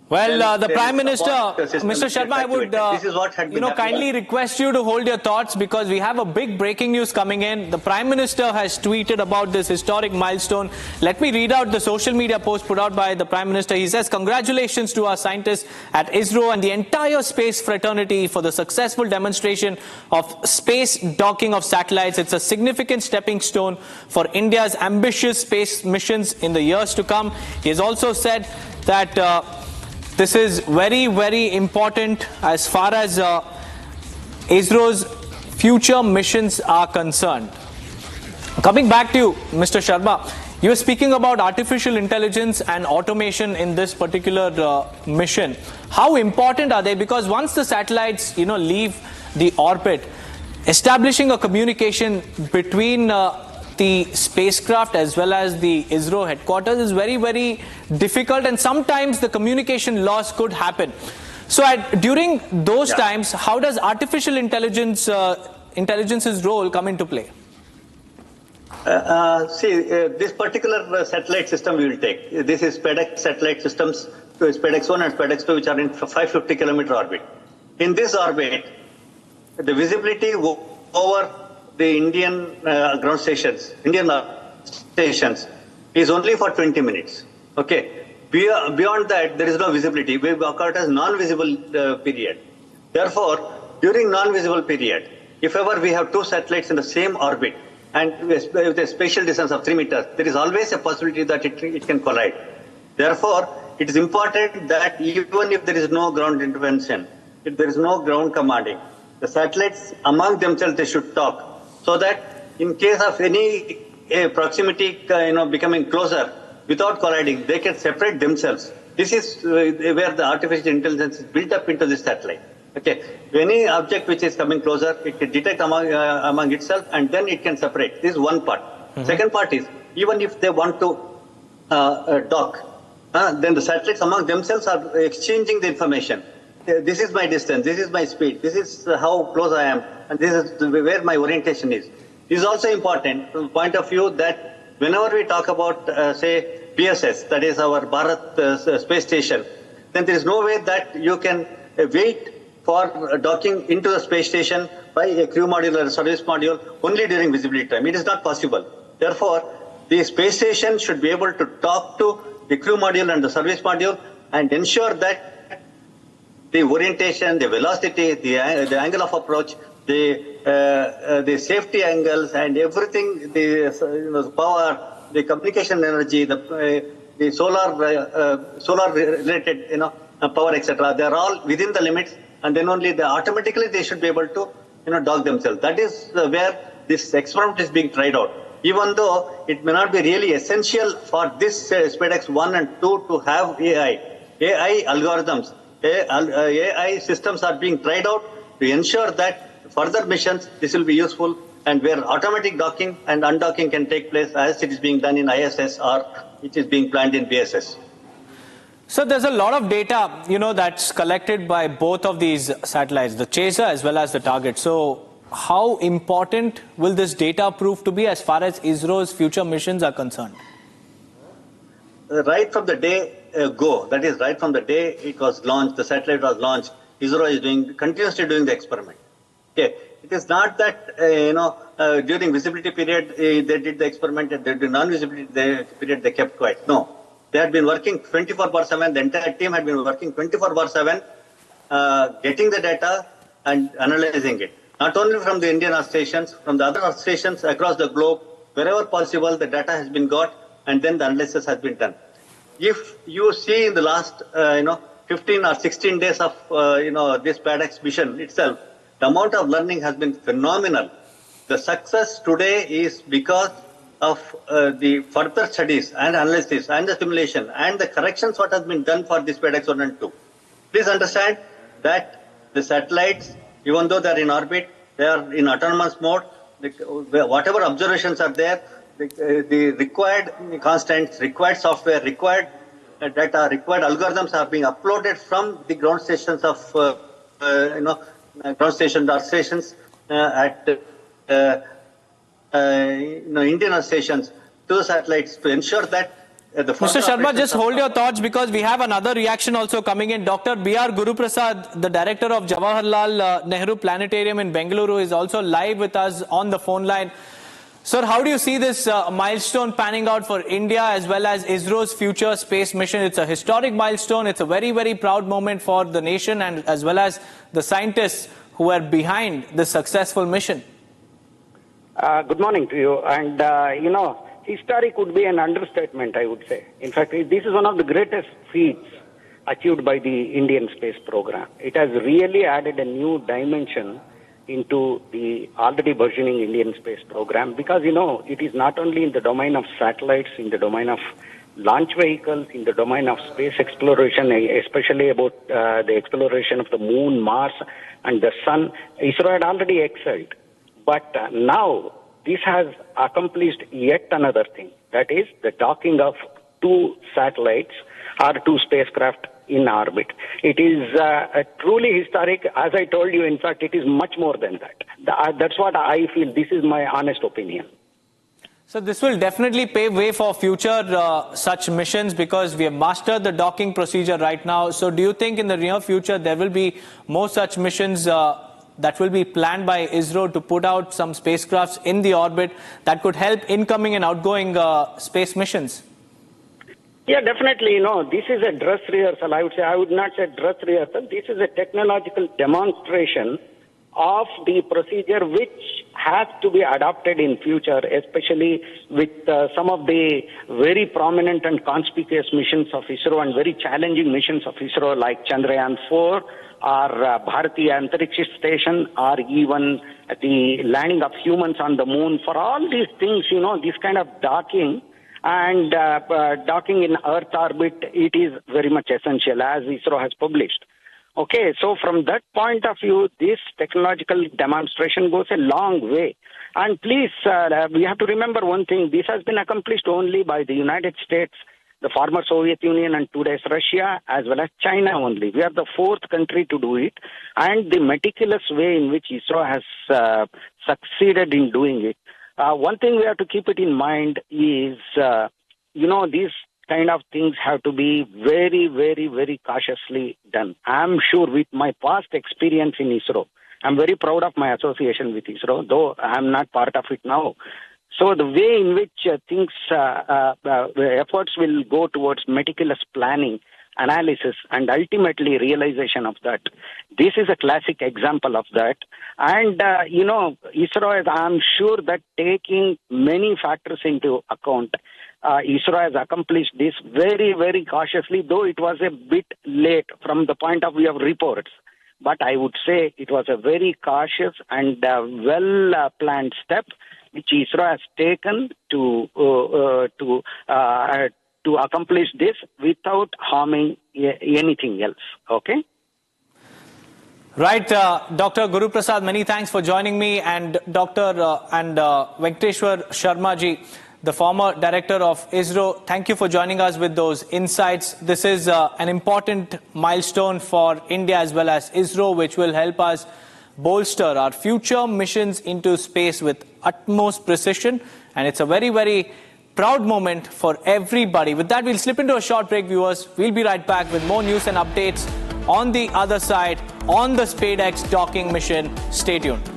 Well, the there Prime is Minister, system Mr. Sharma, I would this is what had been kindly request you to hold your thoughts because we have a big breaking news coming in. The Prime Minister has tweeted about this historic milestone. Let me read out the social media post put out by the Prime Minister. He says, "Congratulations to our scientists at ISRO and the entire space fraternity for the successful demonstration of space docking of satellites. It's a significant stepping stone for India's ambitious space missions in the years to come." He has also said that this is very, very important as far as ISRO's future missions are concerned. Coming back to you, Mr. Sharma, you were speaking about artificial intelligence and automation in this particular mission. How important are they? Because once the satellites, leave the orbit, establishing a communication between the spacecraft as well as the ISRO headquarters is very, very difficult, and sometimes the communication loss could happen. So during those times, how does artificial intelligence's role come into play? This particular satellite system we will take. This is SpaceX satellite systems, SpaceX 1 and SpaceX 2, which are in 550-kilometer orbit. In this orbit, the visibility over the Indian ground stations, is only for 20 minutes. Okay. Beyond that, there is no visibility. We work out as non-visible period. Therefore, during non-visible period, if ever we have two satellites in the same orbit and with a spatial distance of 3 meters, there is always a possibility that it can collide. Therefore, it is important that even if there is no ground intervention, if there is no ground commanding, the satellites among themselves, they should talk, so that in case of any proximity becoming closer without colliding, they can separate themselves. This is where the artificial intelligence is built up into this satellite. Okay, any object which is coming closer, it can detect among itself, and then it can separate. This is one part. Second part is, even if they want to dock, then the satellites among themselves are exchanging the information. This is my distance, this is my speed, this is how close I am, and this is where my orientation is. This is also important from the point of view that whenever we talk about, say, BSS, that is our Bharat space station, then there is no way that you can wait for docking into the space station by a crew module or a service module only during visibility time. It is not possible. Therefore, the space station should be able to talk to the crew module and the service module and ensure that the orientation, the velocity, the angle of approach, the safety angles and everything, the power, the communication energy, the solar related power, etc. They are all within the limits, and then only automatically they should be able to dock themselves. That is where this experiment is being tried out. Even though it may not be really essential for this SpaceX 1 and 2 to have AI algorithms. AI systems are being tried out to ensure that further missions this will be useful, and where automatic docking and undocking can take place as it is being done in ISS or it is being planned in BSS. So there's a lot of data, that's collected by both of these satellites, the chaser as well as the target. So how important will this data prove to be as far as ISRO's future missions are concerned? Right from the day go, that is right from the day it was launched, the satellite was launched, ISRO is continuously doing the experiment. Okay, it is not that during visibility period they did the experiment, and during non-visibility period they kept quiet. No, they had been working 24/7. The entire team had been working 24/7, getting the data and analyzing it. Not only from the Indian Earth stations, from the other Earth stations across the globe, wherever possible, the data has been got, and then the analysis has been done. If you see in the last 15 or 16 days of this SpaceX mission itself, the amount of learning has been phenomenal. The success today is because of the further studies and analysis and the simulation and the corrections what has been done for this SpaceX 1 and 2. Please understand that the satellites, even though they are in orbit, they are in autonomous mode. Whatever observations are there, the required constants, required software, required data, required algorithms are being uploaded from the ground stations of ground station Earth stations at Indian Earth stations to the satellites to ensure that The Mr. further Sharma, operations just of- hold your thoughts because we have another reaction also coming in. Dr. B.R. Guruprasad, the director of Jawaharlal Nehru Planetarium in Bengaluru, is also live with us on the phone line. Sir, how do you see this milestone panning out for India as well as ISRO's future space mission? It's a historic milestone. It's a very, very proud moment for the nation and as well as the scientists who are behind this successful mission. Good morning to you. And, historic would be an understatement, I would say. In fact, this is one of the greatest feats achieved by the Indian space program. It has really added a new dimension into the already burgeoning Indian space program because, it is not only in the domain of satellites, in the domain of launch vehicles, in the domain of space exploration, especially about the exploration of the moon, Mars, and the sun. ISRO had already excelled. But now, this has accomplished yet another thing. That is the docking of two satellites or two spacecraft in orbit. It is truly historic. As I told you, in fact, it is much more than that. That's what I feel. This is my honest opinion. So this will definitely pave way for future such missions because we have mastered the docking procedure right now. So do you think in the near future there will be more such missions that will be planned by ISRO to put out some spacecrafts in the orbit that could help incoming and outgoing space missions? Yeah, definitely. This is a dress rehearsal. I would not say dress rehearsal. This is a technological demonstration of the procedure which has to be adopted in future, especially with some of the very prominent and conspicuous missions of ISRO and very challenging missions of ISRO like Chandrayaan-4 or Bharatiya Antariksha Station or even the landing of humans on the moon. For all these things, this kind of docking and docking in Earth orbit, it is very much essential as ISRO has published. Okay, so from that point of view, this technological demonstration goes a long way. And please, we have to remember one thing. This has been accomplished only by the United States, the former Soviet Union, and today's Russia, as well as China only. We are the fourth country to do it. And the meticulous way in which ISRO has succeeded in doing it. One thing we have to keep it in mind is, these kind of things have to be very, very, very cautiously done. I'm sure with my past experience in ISRO, I'm very proud of my association with ISRO, though I'm not part of it now. So the way in which efforts will go towards meticulous planning, analysis, and ultimately realization of that. This is a classic example of that. And, ISRO is, I'm sure that taking many factors into account, ISRO has accomplished this very, very cautiously, though it was a bit late from the point of view of reports. But I would say it was a very cautious and well-planned step which ISRO has taken to accomplish this without harming anything else. Okay? Right, Dr. Guruprasad, many thanks for joining me, and Dr. Venkateshwar Sharma ji, the former director of ISRO. Thank you for joining us with those insights. This is an important milestone for India as well as ISRO, which will help us bolster our future missions into space with utmost precision. And it's a very, very proud moment for everybody. With that, we'll slip into a short break, viewers. We'll be right back with more news and updates on the other side on the SpaceX docking mission. Stay tuned.